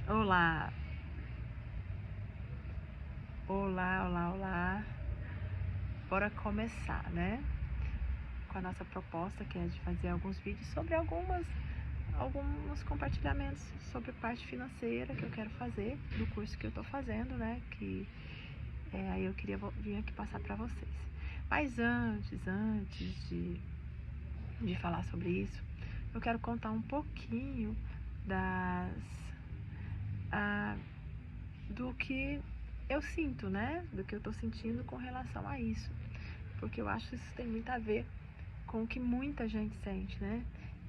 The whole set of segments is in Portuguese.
Olá, olá, olá, olá. Bora começar, né? Com a nossa proposta, que é de fazer alguns vídeos sobre alguns compartilhamentos sobre parte financeira que eu quero fazer do curso que eu tô fazendo, né? Que aí eu queria vir aqui passar para vocês. Mas antes de falar sobre isso, eu quero contar um pouquinho do que eu sinto, né? Do que eu tô sentindo com relação a isso. Porque eu acho que isso tem muito a ver com o que muita gente sente, né?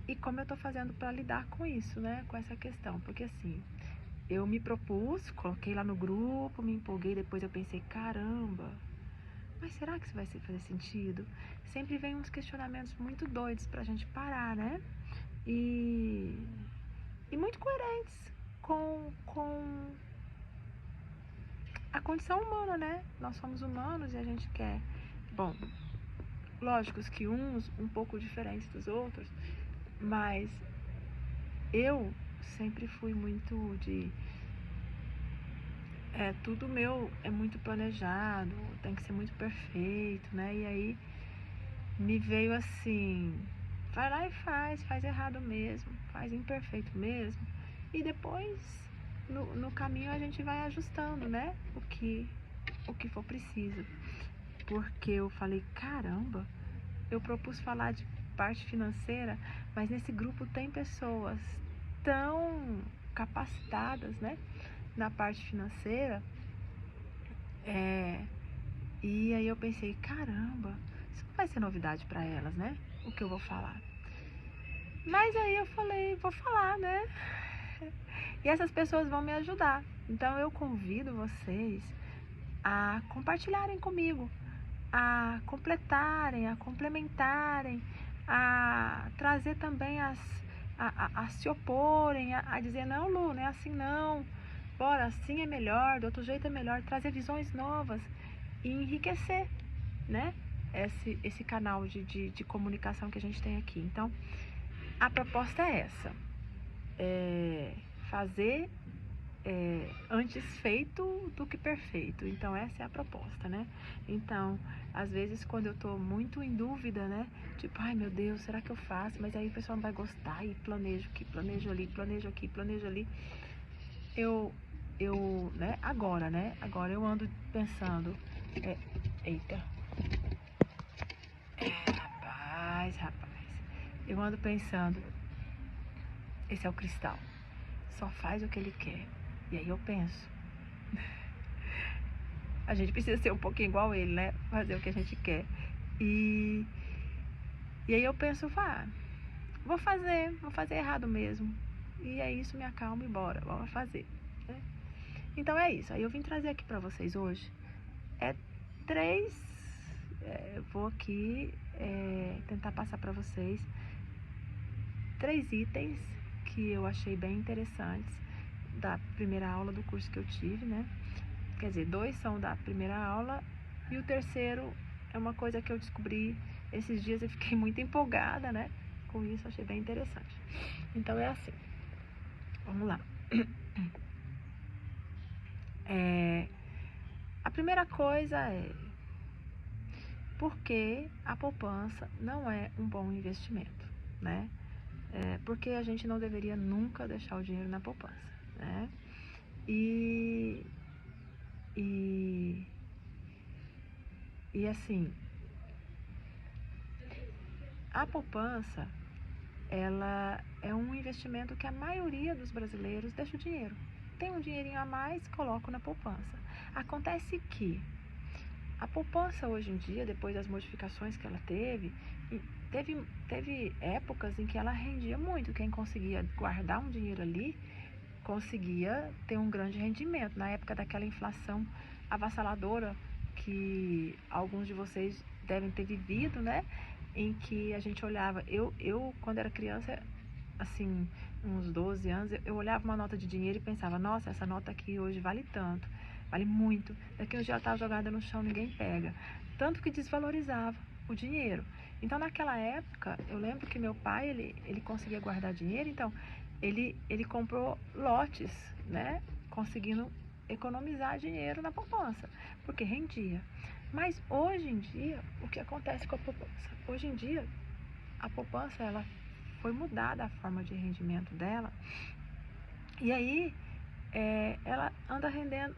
E como eu tô fazendo para lidar com isso, né? Com essa questão. Porque assim, eu me propus, coloquei lá no grupo, me empolguei, depois eu pensei, caramba, mas será que isso vai fazer sentido? Sempre vem uns questionamentos muito doidos pra gente parar, né? E muito coerentes com a condição humana, né? Nós somos humanos e a gente quer, bom, lógicos que uns um pouco diferentes dos outros, mas eu sempre fui muito de tudo meu é muito planejado, tem que ser muito perfeito, né? E aí me veio assim, vai lá e faz errado mesmo, faz imperfeito mesmo, e depois no caminho a gente vai ajustando, né? O que for preciso. Porque eu falei, caramba, eu propus falar de parte financeira, mas nesse grupo tem pessoas tão capacitadas, né, na parte financeira, e aí eu pensei, caramba, isso não vai ser novidade para elas, né, o que eu vou falar. Mas aí eu falei, vou falar, né, e essas pessoas vão me ajudar. Então eu convido vocês a compartilharem comigo, a completarem, a complementarem, a trazer também a se oporem, a dizer, não, Lu, não é assim não, bora, assim é melhor, do outro jeito é melhor, trazer visões novas e enriquecer, né, esse canal de comunicação que a gente tem aqui. Então, a proposta é essa, fazer antes feito do que perfeito. Então essa é a proposta, né? Então, às vezes quando eu tô muito em dúvida, né? Tipo, ai meu Deus, será que eu faço? Mas aí o pessoal não vai gostar, e planejo aqui, planejo ali, planejo aqui, planejo ali. Né? Agora eu ando pensando, eita, rapaz, eu ando pensando, esse é o cristal, só faz o que ele quer. E aí eu penso, a gente precisa ser um pouquinho igual ele, né? Fazer o que a gente quer. E aí eu penso, vou fazer errado mesmo. E é isso, me acalma e bora, vamos fazer. Né? Então é isso. Aí eu vim trazer aqui pra vocês hoje vou aqui tentar passar pra vocês 3 itens que eu achei bem interessantes da primeira aula do curso que eu tive, né? Quer dizer, 2 são da primeira aula e o terceiro é uma coisa que eu descobri esses dias e fiquei muito empolgada, né? Com isso, achei bem interessante. Então é assim, vamos lá. A primeira coisa é por que a poupança não é um bom investimento, né? Porque a gente não deveria nunca deixar o dinheiro na poupança, né? E assim, a poupança, ela é um investimento que a maioria dos brasileiros deixa o dinheiro. Tem um dinheirinho a mais, coloco na poupança. Acontece que a poupança hoje em dia, depois das modificações que ela teve épocas em que ela rendia muito. Quem conseguia guardar um dinheiro ali, conseguia ter um grande rendimento. Na época daquela inflação avassaladora que alguns de vocês devem ter vivido, né? Em que a gente olhava, eu quando era criança, assim, uns 12 anos, eu olhava uma nota de dinheiro e pensava, nossa, essa nota aqui hoje vale tanto, vale muito. Daqui um dia ela estava jogada no chão, ninguém pega. Tanto que desvalorizava o dinheiro. Então, naquela época, eu lembro que meu pai, ele conseguia guardar dinheiro, então ele comprou lotes, né? Conseguindo economizar dinheiro na poupança, porque rendia. Mas hoje em dia, o que acontece com a poupança? Hoje em dia, a poupança, ela foi mudada a forma de rendimento dela, e aí ela anda rendendo.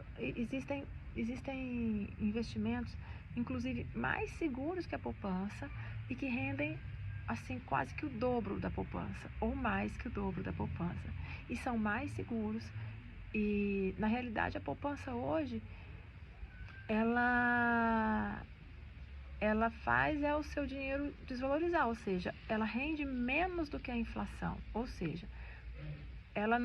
Existem investimentos, inclusive mais seguros que a poupança, e que rendem assim quase que o dobro da poupança, ou mais que o dobro da poupança, e são mais seguros. E na realidade a poupança hoje ela faz o seu dinheiro desvalorizar, ou seja, ela rende menos do que a inflação, ou seja, ela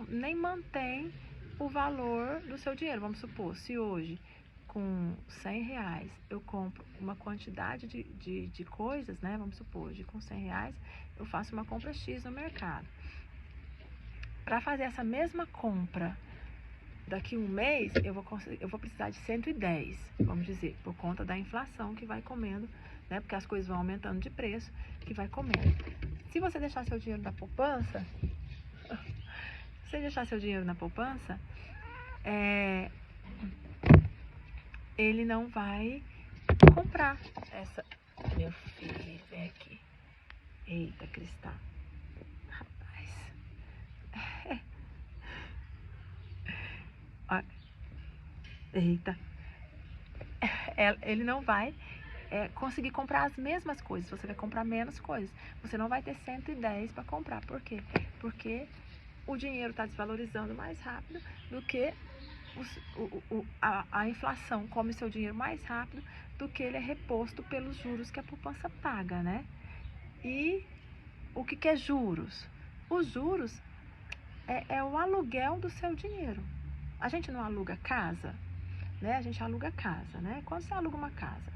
nem mantém o valor do seu dinheiro. Vamos supor, se hoje com R$100 eu compro uma quantidade de coisas, né? Vamos supor, hoje com R$100 eu faço uma compra X no mercado. Para fazer essa mesma compra daqui a um mês, eu vou precisar de 110, vamos dizer, por conta da inflação que vai comendo, né? Porque as coisas vão aumentando de preço, que vai comendo. Se você deixar seu dinheiro na poupança, ele não vai comprar essa... Meu filho, vem aqui. Eita, Cristal. Rapaz. Eita. Ele não vai conseguir comprar as mesmas coisas. Você vai comprar menos coisas. Você não vai ter 110 para comprar. Por quê? Porque o dinheiro está desvalorizando mais rápido do que a inflação come seu dinheiro mais rápido do que ele é reposto pelos juros que a poupança paga, né? E o que é juros? Os juros é o aluguel do seu dinheiro. A gente não aluga casa, né? A gente aluga casa, né? Quando você aluga uma casa,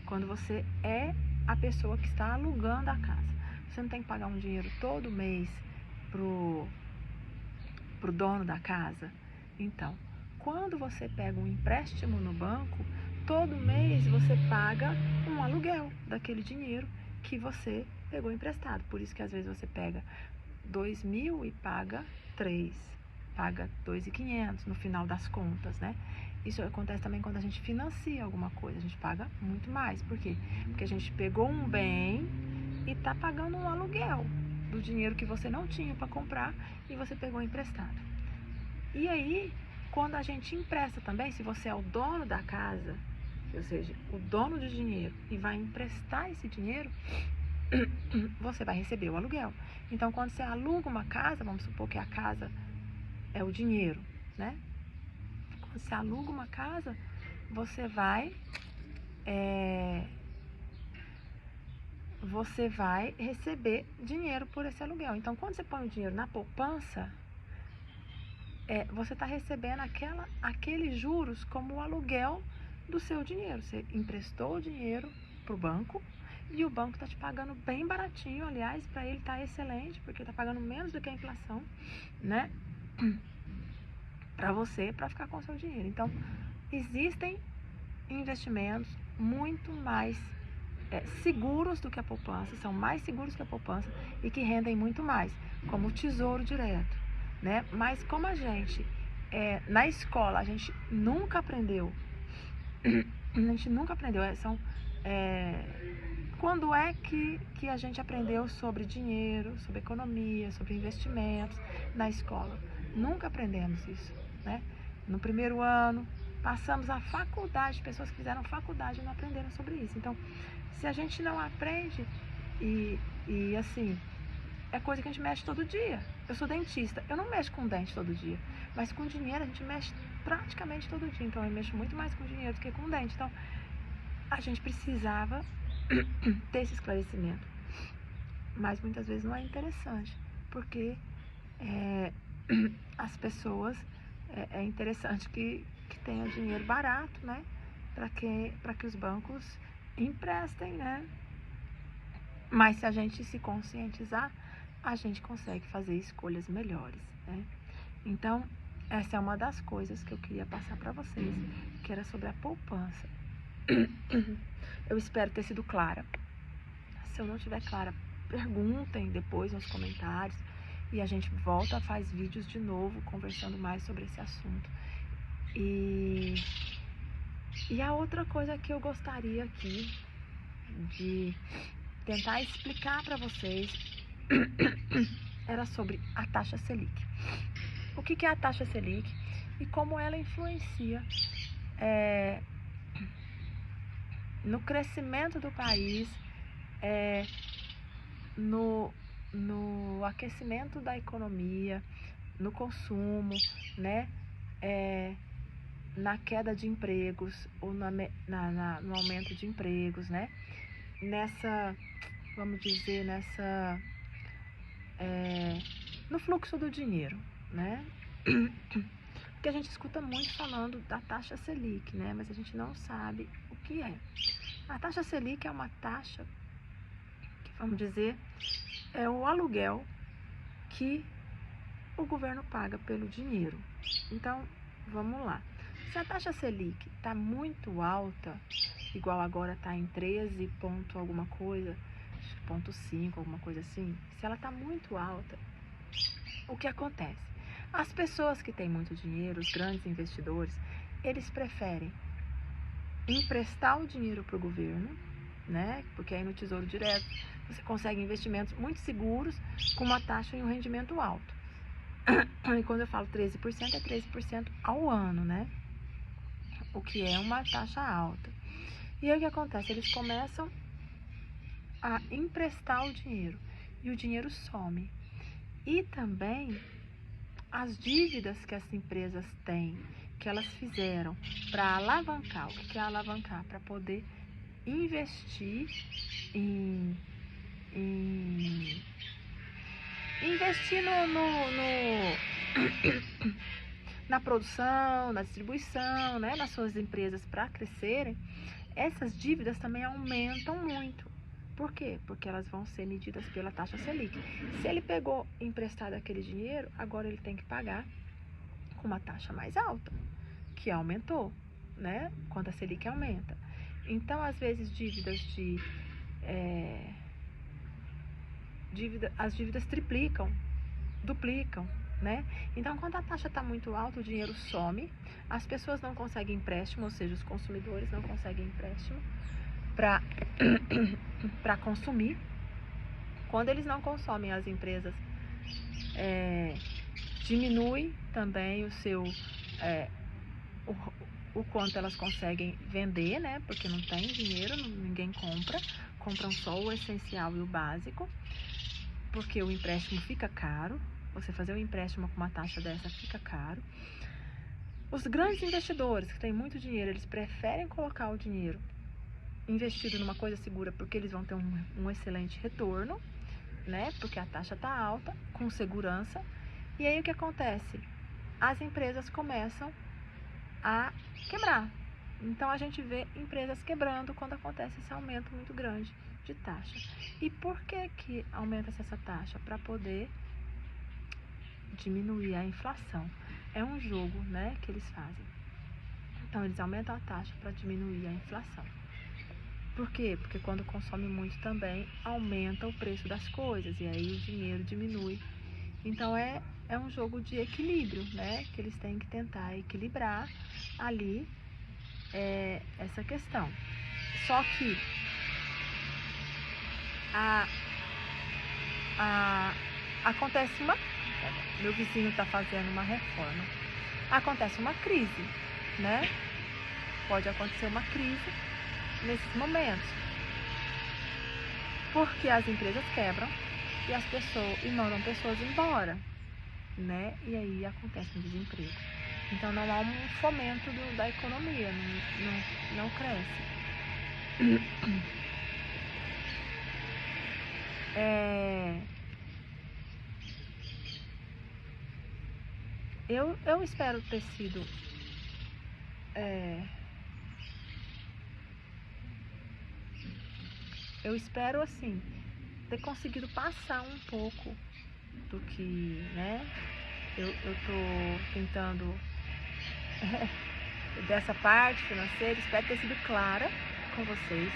quando você é a pessoa que está alugando a casa, você não tem que pagar um dinheiro todo mês pro dono da casa. Então, quando você pega um empréstimo no banco, todo mês você paga um aluguel daquele dinheiro que você pegou emprestado. Por isso que às vezes você pega 2.000 e paga 3, paga 2.500 no final das contas, né? Isso acontece também quando a gente financia alguma coisa, a gente paga muito mais. Por quê? Porque a gente pegou um bem e está pagando um aluguel do dinheiro que você não tinha para comprar e você pegou emprestado. E aí, quando a gente empresta também, se você é o dono da casa, ou seja, o dono do dinheiro, e vai emprestar esse dinheiro, você vai receber o aluguel. Então, quando você aluga uma casa, vamos supor que a casa é o dinheiro, né? Quando você aluga uma casa, você vai receber dinheiro por esse aluguel. Então, quando você põe o dinheiro na poupança, você está recebendo aqueles juros como o aluguel do seu dinheiro. Você emprestou o dinheiro para o banco e o banco está te pagando bem baratinho. Aliás, para ele está excelente, porque está pagando menos do que a inflação, né? Para ficar com o seu dinheiro. Então, existem investimentos muito mais seguros do que a poupança, são mais seguros que a poupança e que rendem muito mais, como o Tesouro Direto, né? Mas como a gente, na escola, a gente nunca aprendeu, quando é que a gente aprendeu sobre dinheiro, sobre economia, sobre investimentos na escola? Nunca aprendemos isso, né? No primeiro ano, passamos a faculdade, pessoas que fizeram faculdade não aprenderam sobre isso. Então, se a gente não aprende, e assim, é coisa que a gente mexe todo dia. Eu sou dentista, eu não mexo com dente todo dia, mas com dinheiro a gente mexe praticamente todo dia. Então, eu mexo muito mais com dinheiro do que com dente. Então, a gente precisava ter esse esclarecimento. Mas muitas vezes não é interessante, porque as pessoas, é interessante que tenha dinheiro barato, né? Para que os bancos emprestem, né? Mas se a gente se conscientizar, a gente consegue fazer escolhas melhores, né? Então, essa é uma das coisas que eu queria passar para vocês, que era sobre a poupança. Eu espero ter sido clara. Se eu não estiver clara, perguntem depois nos comentários. e a gente volta, faz vídeos de novo, conversando mais sobre esse assunto. E a outra coisa que eu gostaria aqui de tentar explicar para vocês era sobre a taxa Selic. O que é a taxa Selic e como ela influencia no crescimento do país, no aquecimento da economia, no consumo, né? Na queda de empregos ou no aumento de empregos, né? Vamos dizer, no fluxo do dinheiro, né? Porque a gente escuta muito falando da taxa Selic, né? Mas a gente não sabe o que é. A taxa Selic é uma taxa que, vamos dizer, é o aluguel que o governo paga pelo dinheiro. Então, vamos lá. Se a taxa Selic está muito alta, igual agora está em 13 ponto alguma coisa, ponto 5, alguma coisa assim, se ela está muito alta, o que acontece? As pessoas que têm muito dinheiro, os grandes investidores, eles preferem emprestar o dinheiro para o governo, né? Porque aí no Tesouro Direto você consegue investimentos muito seguros com uma taxa e um rendimento alto. E quando eu falo 13%, é 13% ao ano, né? O que é uma taxa alta. E aí o que acontece? Eles começam a emprestar o dinheiro e o dinheiro some. E também as dívidas que as empresas têm, que elas fizeram para alavancar. O que é alavancar? Para poder investir investir na produção, na distribuição, né, nas suas empresas para crescerem. Essas dívidas também aumentam muito. Por quê? Porque elas vão ser medidas pela taxa Selic. Se ele pegou emprestado aquele dinheiro, agora ele tem que pagar com uma taxa mais alta, que aumentou, né? Quando a Selic aumenta. Então, às vezes, as dívidas triplicam, duplicam, né? Então, quando a taxa está muito alta, o dinheiro some, as pessoas não conseguem empréstimo, ou seja, os consumidores não conseguem empréstimo para consumir. Quando eles não consomem, as empresas diminuem também o quanto elas conseguem vender, né? Porque não tem dinheiro, ninguém compram só o essencial e o básico, porque o empréstimo fica caro. Você fazer um empréstimo com uma taxa dessa fica caro. Os grandes investidores que têm muito dinheiro, eles preferem colocar o dinheiro investido numa coisa segura, porque eles vão ter um excelente retorno, né? Porque a taxa está alta, com segurança. E aí o que acontece? As empresas começam a quebrar. Então a gente vê empresas quebrando quando acontece esse aumento muito grande de taxa. E por que aumenta-se essa taxa? Para poder diminuir a inflação. É um jogo, né, que eles fazem. Então eles aumentam a taxa para diminuir a inflação. Por quê? Porque quando consome muito também aumenta o preço das coisas e aí o dinheiro diminui. Então é um jogo de equilíbrio, né? Que eles têm que tentar equilibrar ali essa questão. Só que acontece meu vizinho está fazendo uma reforma. Acontece uma crise, né? Pode acontecer uma crise nesses momentos, porque as empresas quebram e mandam pessoas embora, né? E aí acontece um desemprego. Então não há um fomento da economia, não cresce. Eu espero ter sido eu espero, assim, ter conseguido passar um pouco do que, né, eu tô tentando dessa parte financeira. Espero ter sido clara com vocês,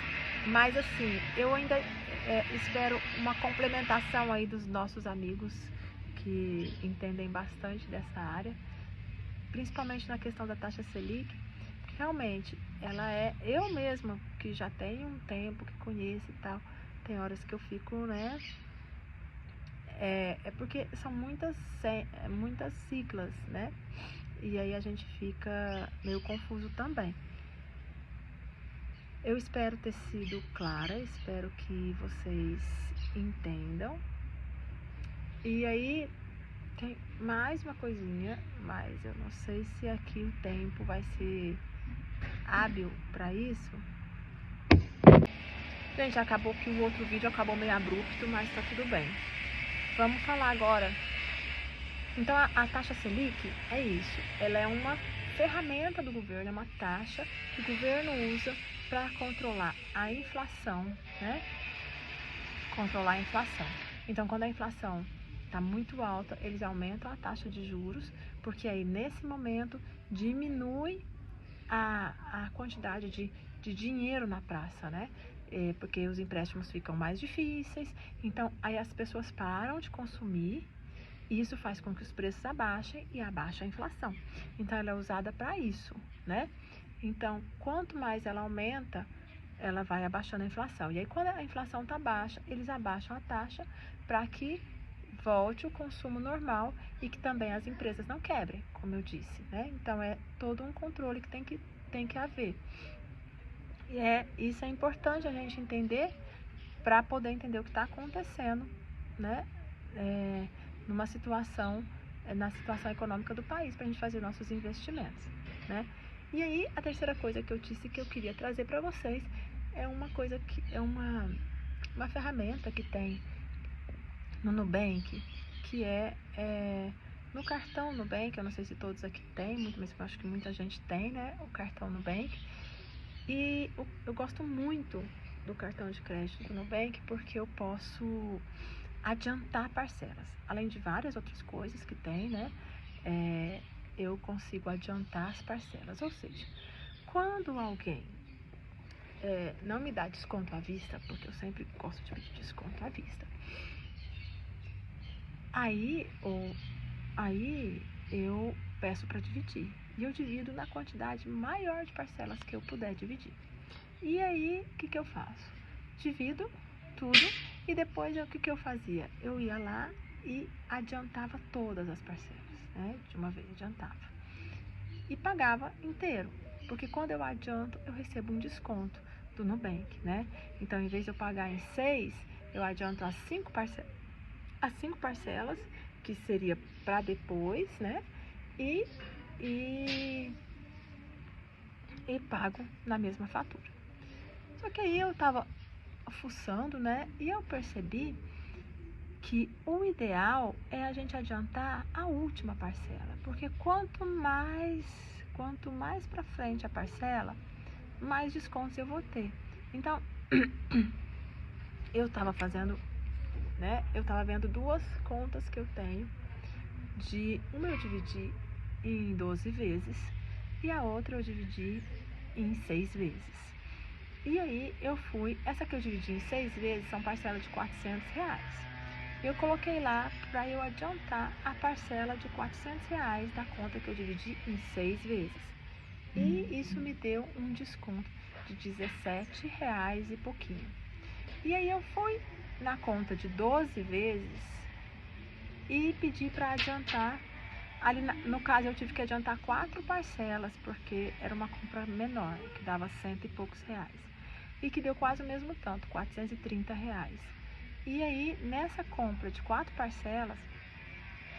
mas assim, eu ainda espero uma complementação aí dos nossos amigos que entendem bastante dessa área, principalmente na questão da taxa Selic, que realmente ela eu mesma que já tenho um tempo, que conheço e tal, tem horas que eu fico, né, porque são muitas siglas, né, e aí a gente fica meio confuso também. Eu espero ter sido clara, espero que vocês entendam. E aí tem mais uma coisinha, mas eu não sei se aqui o tempo vai ser hábil para isso. Gente, acabou que o outro vídeo acabou meio abrupto, mas tá tudo bem. Vamos falar agora. Então a taxa Selic é isso, ela é uma ferramenta do governo, é uma taxa que o governo usa para controlar a inflação, né? Controlar a inflação. Então, quando a inflação está muito alta, eles aumentam a taxa de juros, porque aí nesse momento diminui a quantidade de dinheiro na praça, né? Porque os empréstimos ficam mais difíceis, então aí as pessoas param de consumir. E isso faz com que os preços abaixem e abaixa a inflação. Então, ela é usada para isso, né? Então, quanto mais ela aumenta, ela vai abaixando a inflação. E aí, quando a inflação está baixa, eles abaixam a taxa para que volte o consumo normal e que também as empresas não quebrem, como eu disse, né? Então, é todo um controle que tem que haver. E isso é importante a gente entender para poder entender o que está acontecendo, né? Na situação econômica do país, para a gente fazer nossos investimentos, né? E aí, a terceira coisa que eu disse que eu queria trazer para vocês é uma coisa que é uma ferramenta que tem no Nubank, que no cartão Nubank. Eu não sei se todos aqui têm, mas eu acho que muita gente tem, né? O cartão Nubank. E eu gosto muito do cartão de crédito do Nubank porque eu posso adiantar parcelas, além de várias outras coisas que tem, né? Eu consigo adiantar as parcelas, ou seja, quando alguém não me dá desconto à vista, porque eu sempre gosto de pedir desconto à vista, aí eu peço para dividir, e eu divido na quantidade maior de parcelas que eu puder dividir. E aí, o que eu faço? Divido tudo. E depois, o que eu fazia? Eu ia lá e adiantava todas as parcelas, né? De uma vez, adiantava. E pagava inteiro, porque quando eu adianto, eu recebo um desconto do Nubank, né? Então, em vez de eu pagar em 6, eu adianto as 5 parcelas, que seria para depois, né? E pago na mesma fatura. Só que aí eu tava fuçando, né? E eu percebi que o ideal é a gente adiantar a última parcela, porque quanto mais para frente a parcela, mais descontos eu vou ter. Então, eu estava fazendo, né? Eu estava vendo duas contas que eu tenho, uma eu dividi em 12 vezes e a outra eu dividi em 6 vezes. E aí essa que eu dividi em 6 vezes são parcelas de R$400. Eu coloquei lá para eu adiantar a parcela de R$400 da conta que eu dividi em 6 vezes. E isso me deu um desconto de R$17 e pouquinho. E aí eu fui na conta de 12 vezes e pedi para adiantar. Ali no caso eu tive que adiantar 4 parcelas, porque era uma compra menor, que dava R$100 e poucos. E que deu quase o mesmo tanto, R$430. E aí, nessa compra de 4 parcelas,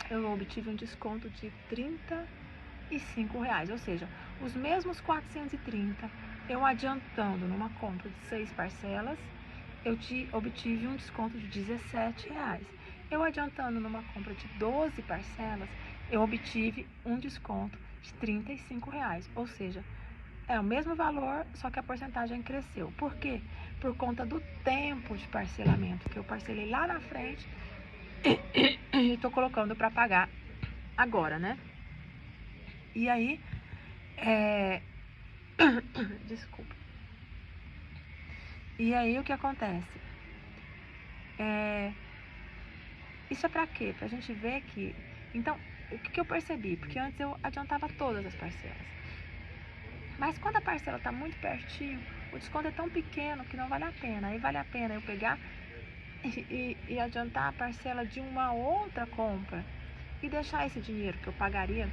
eu obtive um desconto de R$35, ou seja, os mesmos 430, eu adiantando numa compra de 6 parcelas, eu obtive um desconto de R$17. Eu adiantando numa compra de 12 parcelas, eu obtive um desconto de R$35, ou seja, é o mesmo valor, só que a porcentagem cresceu. Por quê? Por conta do tempo de parcelamento, que eu parcelei lá na frente e tô colocando para pagar agora, né? E aí, desculpa. E aí, o que acontece? Isso é pra quê? Pra gente ver que... Então, o que eu percebi? Porque antes eu adiantava todas as parcelas. Mas quando a parcela tá muito pertinho, o desconto é tão pequeno que não vale a pena. Aí vale a pena eu pegar e adiantar a parcela de uma outra compra e deixar esse dinheiro que eu pagaria,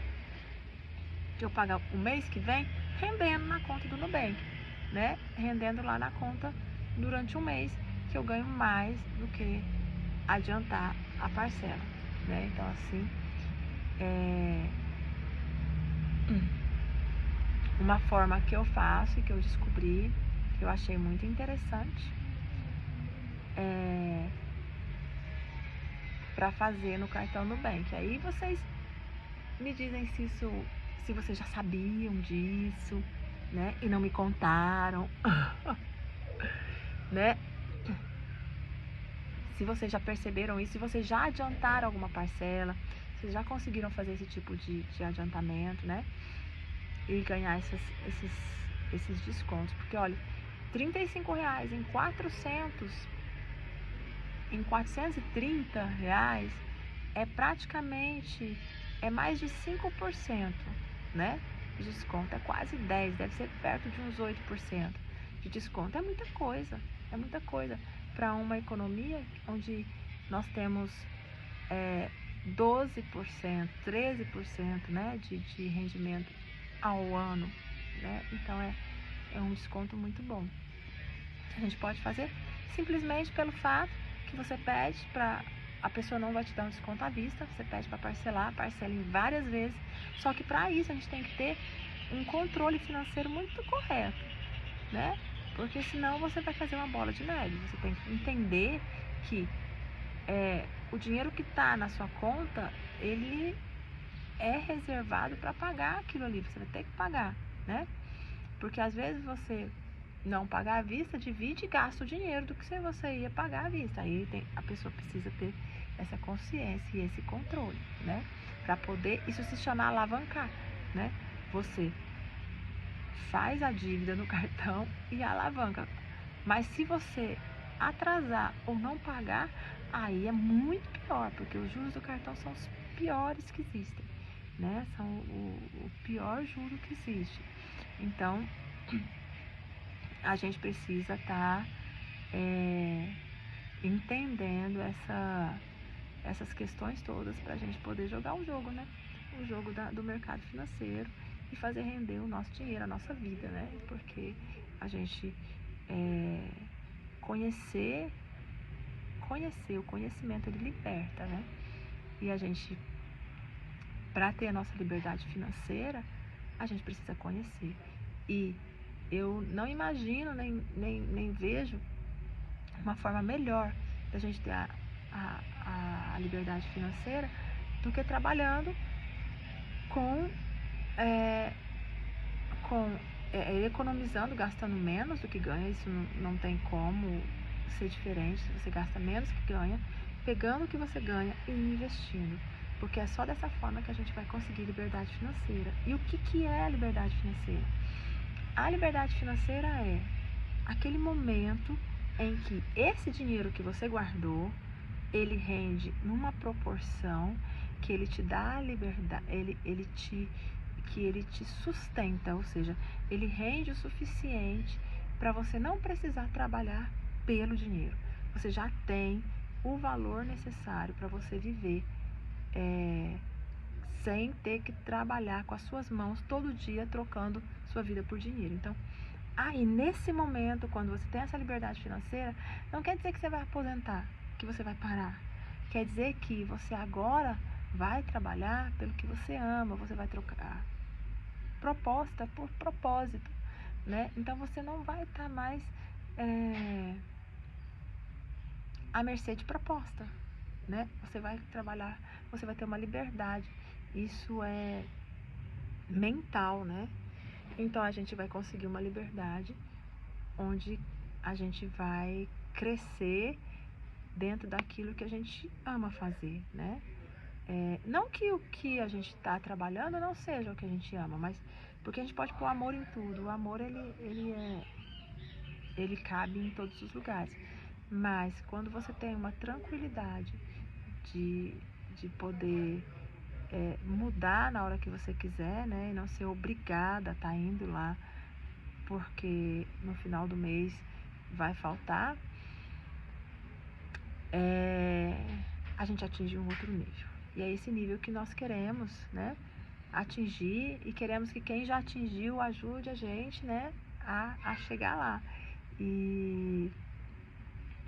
que eu pagar o mês que vem, rendendo na conta do Nubank, né? Rendendo lá na conta durante um mês, que eu ganho mais do que adiantar a parcela, né? Então, assim, uma forma que eu faço e que eu descobri, que eu achei muito interessante, para fazer no cartão Nubank. Aí vocês me dizem se vocês já sabiam disso, né? E não me contaram, né? Se vocês já perceberam isso, se vocês já adiantaram alguma parcela, vocês já conseguiram fazer esse tipo de adiantamento, né? E ganhar esses descontos. Porque, olha, R$35 em 430 reais é praticamente, é mais de 5%, né? De desconto, é quase 10%, deve ser perto de uns 8% de desconto. É muita coisa para uma economia onde nós temos 12%, 13%, né, de rendimento ao ano, né? Então é um desconto muito bom. A gente pode fazer simplesmente pelo fato que você pede para... A pessoa não vai te dar um desconto à vista, você pede para parcelar, parcela em várias vezes. Só que para isso a gente tem que ter um controle financeiro muito correto, né? Porque senão você vai fazer uma bola de neve. Você tem que entender que o dinheiro que está na sua conta, ele é reservado para pagar aquilo ali. Você vai ter que pagar, né? Porque às vezes você não pagar à vista, divide e gasta o dinheiro do que você ia pagar à vista. Aí a pessoa precisa ter essa consciência e esse controle, né? Para poder, isso se chama alavancar, né? Você faz a dívida no cartão e alavanca. Mas se você atrasar ou não pagar, aí é muito pior, porque os juros do cartão são os piores que existem, né? São o pior juro que existe. Então, a gente precisa estar entendendo essas questões todas para a gente poder jogar o jogo, né? O jogo do mercado financeiro e fazer render o nosso dinheiro, a nossa vida, né? Porque a gente conhecer, o conhecimento ele liberta, né? E a gente, para ter a nossa liberdade financeira, a gente precisa conhecer. E eu não imagino, nem vejo uma forma melhor da gente ter a liberdade financeira do que trabalhando economizando, gastando menos do que ganha. Isso não tem como ser diferente. Se você gasta menos que ganha, pegando o que você ganha e investindo, porque é só dessa forma que a gente vai conseguir liberdade financeira. E o que é a liberdade financeira? A liberdade financeira é aquele momento em que esse dinheiro que você guardou, ele rende numa proporção que ele te dá a liberdade, que ele te sustenta, ou seja, ele rende o suficiente para você não precisar trabalhar pelo dinheiro. Você já tem o valor necessário para você viver sem ter que trabalhar com as suas mãos todo dia trocando sua vida por dinheiro. Então, aí nesse momento, quando você tem essa liberdade financeira, não quer dizer que você vai aposentar, que você vai parar. Quer dizer que você agora vai trabalhar pelo que você ama, você vai trocar proposta por propósito, né? Então você não vai estar mais à mercê de proposta, né? Você vai trabalhar, você vai ter uma liberdade. Isso é mental, né? Então a gente vai conseguir uma liberdade onde a gente vai crescer dentro daquilo que a gente ama fazer, né? Não que o que a gente está trabalhando não seja o que a gente ama, mas porque a gente pode pôr amor em tudo. O amor ele cabe em todos os lugares. Mas quando você tem uma tranquilidade de, de poder mudar na hora que você quiser, né? E não ser obrigada a estar indo lá, porque no final do mês vai faltar, a gente atinge um outro nível. E é esse nível que nós queremos, né, atingir, e queremos que quem já atingiu ajude a gente, né, a chegar lá. E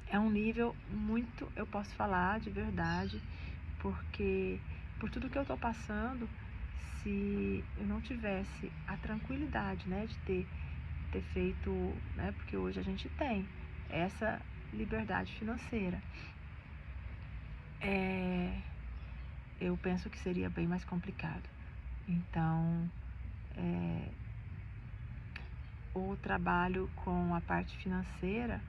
é um nível muito, eu posso falar de verdade, porque por tudo que eu tô passando, se eu não tivesse a tranquilidade, né, de ter feito, né, porque hoje a gente tem essa liberdade financeira, eu penso que seria bem mais complicado. Então, o trabalho com a parte financeira,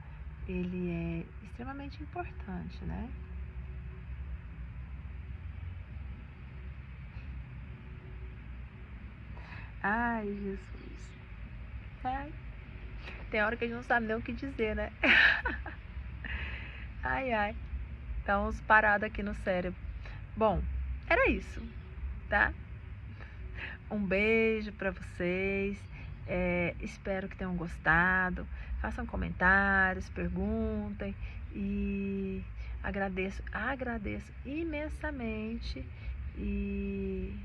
ele é extremamente importante, né? Ai, Jesus. Ai. Tem hora que a gente não sabe nem o que dizer, né? Ai, ai. Dá uns parados aqui no cérebro. Bom, era isso, tá? Um beijo pra vocês. Espero que tenham gostado. Façam comentários, perguntem. E agradeço imensamente. E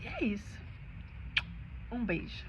é isso. Um beijo.